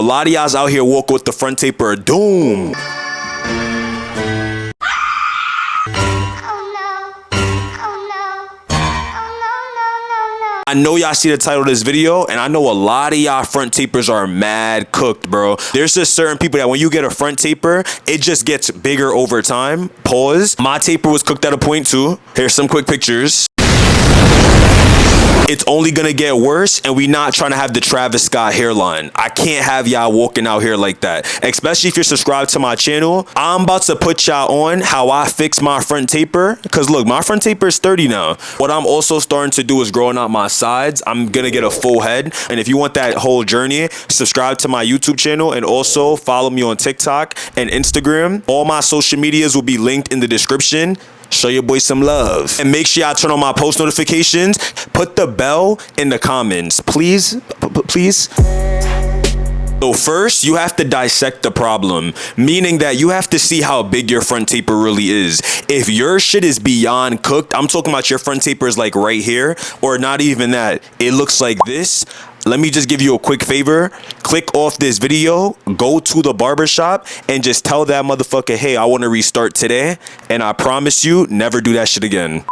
A lot of y'all's out here walking with the front taper of doom. I know y'all see the title of this video, and I know a lot of y'all front tapers are mad cooked, bro. There's just certain people that when you get a front taper, it just gets bigger over time. Pause. My taper was cooked at a point too. Here's some quick pictures. It's only gonna get worse, and we not trying to have the Travis Scott hairline. I can't have y'all walking out here like that, especially if you're subscribed to my channel. I'm about to put y'all on how I fix my front taper, because look, my front taper is 30 now. What I'm also starting to do is growing out my sides. I'm gonna get a full head, and if you want that whole journey, subscribe to my YouTube channel, and also follow me on TikTok and Instagram. All my social medias will be linked in the description. Show your boy some love. And make sure y'all turn on my post notifications. Put the bell in the comments, please. Please. So first, you have to dissect the problem, meaning that you have to see how big your front taper really is. If your shit is beyond cooked, I'm talking about your front taper is like right here, or not even that. It looks like this. Let me just give you a quick favor. Click off this video, go to the barbershop, and just tell that motherfucker, hey, I want to restart today. And I promise you, never do that shit again.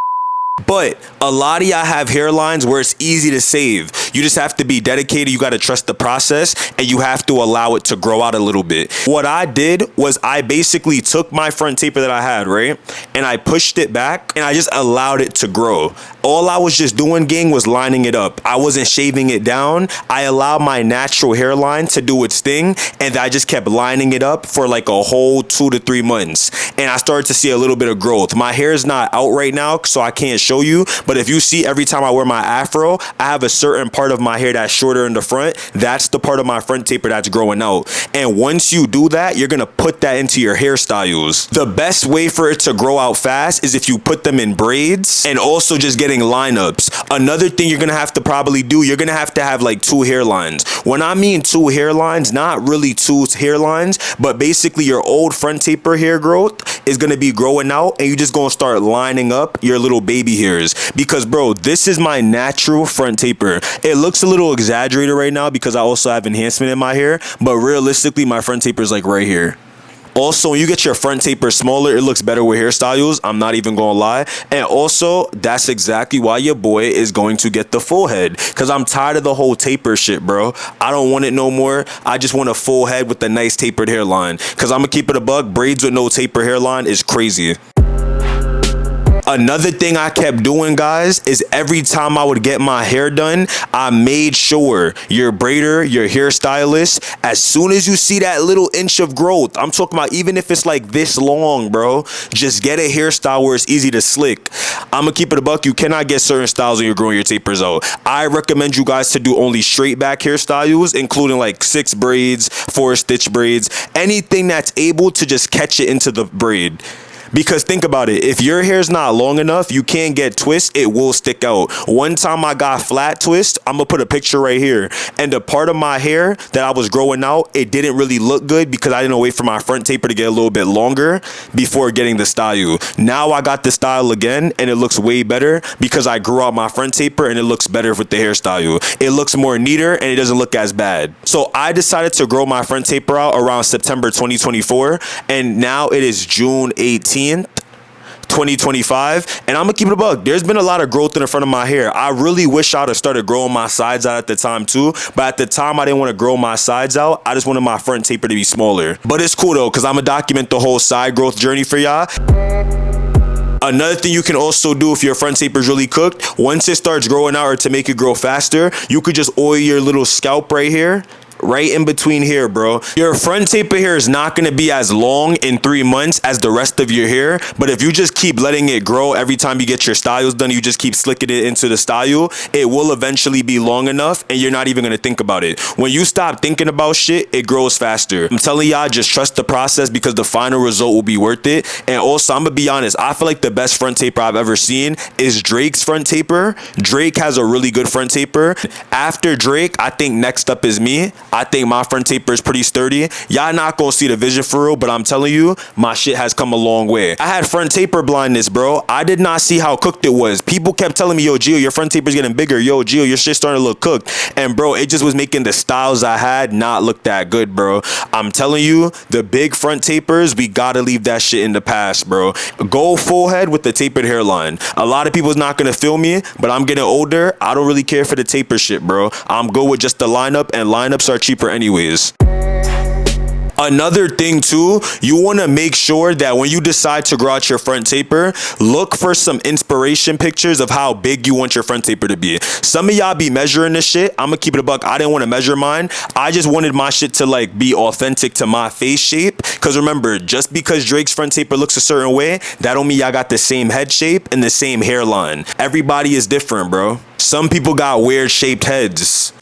But a lot of y'all have hairlines where it's easy to save. You just have to be dedicated. You got to trust the process, and you have to allow it to grow out a little bit. What I did was I basically took my front taper that I had, right? And I pushed it back, and I just allowed it to grow. All I was just doing, gang, was lining it up. I wasn't shaving it down. I allowed my natural hairline to do its thing, and I just kept lining it up for like a whole 2 to 3 months. And I started to see a little bit of growth. My hair is not out right now, so I can't show you, but if you see every time I wear my afro, I have a certain part of my hair that's shorter in the front. That's the part of my front taper that's growing out. And once you do that, you're gonna put that into your hairstyles. The best way for it to grow out fast is if you put them in braids, and also just getting lineups. Another thing you're gonna have to probably do, you're gonna have to have like 2 hairlines. When I mean 2 hairlines, not really 2 hairlines, but basically your old front taper hair growth is gonna be growing out, and you just gonna start lining up your little baby hairs. Because bro, this is my natural front taper. It looks a little exaggerated right now because I also have enhancement in my hair, but realistically my front taper is like right here. Also, when you get your front taper smaller, it looks better with hairstyles. I'm not even gonna lie. And also, that's exactly why your boy is going to get the full head, because I'm tired of the whole taper shit, bro. I don't want it no more. I just want a full head with a nice tapered hairline, because I'm gonna keep it a buck. Braids with no taper hairline is crazy. Another thing I kept doing, guys, is every time I would get my hair done, I made sure your braider, your hairstylist, as soon as you see that little inch of growth, I'm talking about even if it's like this long, bro, just get a hairstyle where it's easy to slick. I'm gonna keep it a buck. You cannot get certain styles when you're growing your tapers out. I recommend you guys to do only straight back hairstyles, including like 6 braids, 4 stitch braids, anything that's able to just catch it into the braid. Because think about it, if your hair's not long enough, you can't get twists, it will stick out. One time I got flat twist, I'm gonna put a picture right here, and the part of my hair that I was growing out, it didn't really look good because I didn't wait for my front taper to get a little bit longer before getting the style. Now I got the style again, and it looks way better because I grew out my front taper, and it looks better with the hairstyle. It looks more neater, and it doesn't look as bad. So I decided to grow my front taper out around September 2024, and now it is June 18th. 2025, and I'm gonna keep it a buck. There's been a lot of growth in the front of my hair. I really wish I'd have started growing my sides out at the time too, but at the time I didn't want to grow my sides out. I just wanted my front taper to be smaller. But it's cool though, because I'm gonna document the whole side growth journey for y'all. Another thing you can also do if your front taper is really cooked, once it starts growing out, or to make it grow faster, you could just oil your little scalp right here. Right in between here, bro. Your front taper hair is not going to be as long in 3 months as the rest of your hair, but if you just keep letting it grow every time you get your styles done, you just keep slicking it into the style, it will eventually be long enough, and you're not even going to think about it. When you stop thinking about shit, it grows faster. I'm telling y'all, just trust the process, because the final result will be worth it. And also, I'm gonna be honest, I feel like the best front taper I've ever seen is Drake's front taper. Drake has a really good front taper. After Drake, I think next up is me. I think my front taper is pretty sturdy. Y'all not gonna see the vision for real, but I'm telling you, my shit has come a long way. I had front taper blindness, bro. I did not see how cooked it was. People kept telling me, yo, Gio, your front taper's getting bigger. Yo, Gio, your shit's starting to look cooked. And bro, it just was making the styles I had not look that good, bro. I'm telling you, the big front tapers, we gotta leave that shit in the past, bro. Go full head with the tapered hairline. A lot of people's not gonna feel me, but I'm getting older. I don't really care for the taper shit, bro. I'm good with just the lineup, and lineups are cheaper anyways. Another thing too, you want to make sure that when you decide to grow out your front taper, look for some inspiration pictures of how big you want your front taper to be. Some of y'all be measuring this shit. I'm gonna keep it a buck. I didn't want to measure mine. I just wanted my shit to like be authentic to my face shape. Cause remember, just because Drake's front taper looks a certain way, that don't mean y'all got the same head shape and the same hairline. Everybody is different, bro. Some people got weird shaped heads.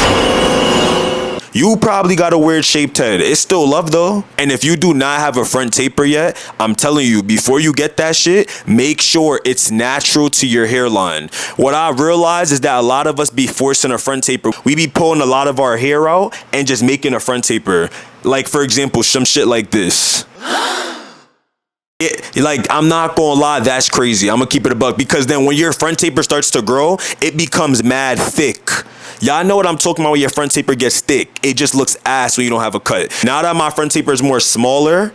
You probably got a weird shaped head. It's still love though. And if you do not have a front taper yet, I'm telling you, before you get that shit, make sure it's natural to your hairline. What I realized is that a lot of us be forcing a front taper. We be pulling a lot of our hair out and just making a front taper. Like for example, some shit like this. Like, I'm not gonna lie, that's crazy. I'm gonna keep it a buck, because then when your front taper starts to grow, it becomes mad thick. Y'all know what I'm talking about when your front taper gets thick. It just looks ass when you don't have a cut. Now that my front taper is more smaller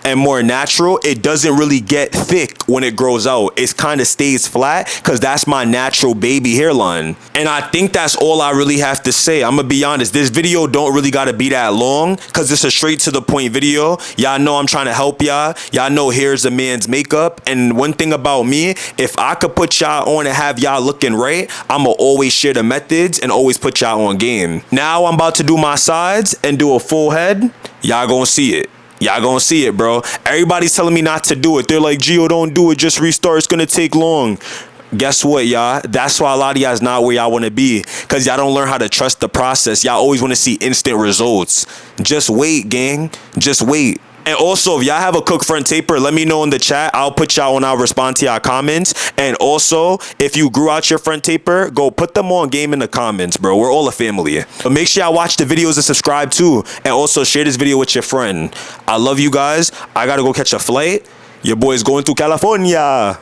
and more natural, it doesn't really get thick when it grows out. It kind of stays flat because that's my natural baby hairline. And I think that's all I really have to say. I'm gonna be honest, this video don't really gotta be that long because it's a straight to the point video. Y'all know I'm trying to help y'all. Y'all know hair's a man's makeup. And one thing about me, if I could put y'all on and have y'all looking right, I'ma always share the methods and always put y'all on game. Now I'm about to do my sides and do a full head. Y'all gonna see it. Y'all gonna see it, bro. Everybody's telling me not to do it. They're like, Gio, don't do it. Just restart. It's gonna take long. Guess what, y'all? That's why a lot of y'all's not where y'all want to be, because y'all don't learn how to trust the process. Y'all always want to see instant results. Just wait, gang. Just wait. And also, if y'all have a cooked front taper, let me know in the chat. I'll put y'all on. I'll respond to y'all comments. And also, if you grew out your front taper, go put them on game in the comments, bro. We're all a family. But make sure y'all watch the videos and subscribe too. And also share this video with your friend. I love you guys. I gotta go catch a flight. Your boy's going to California.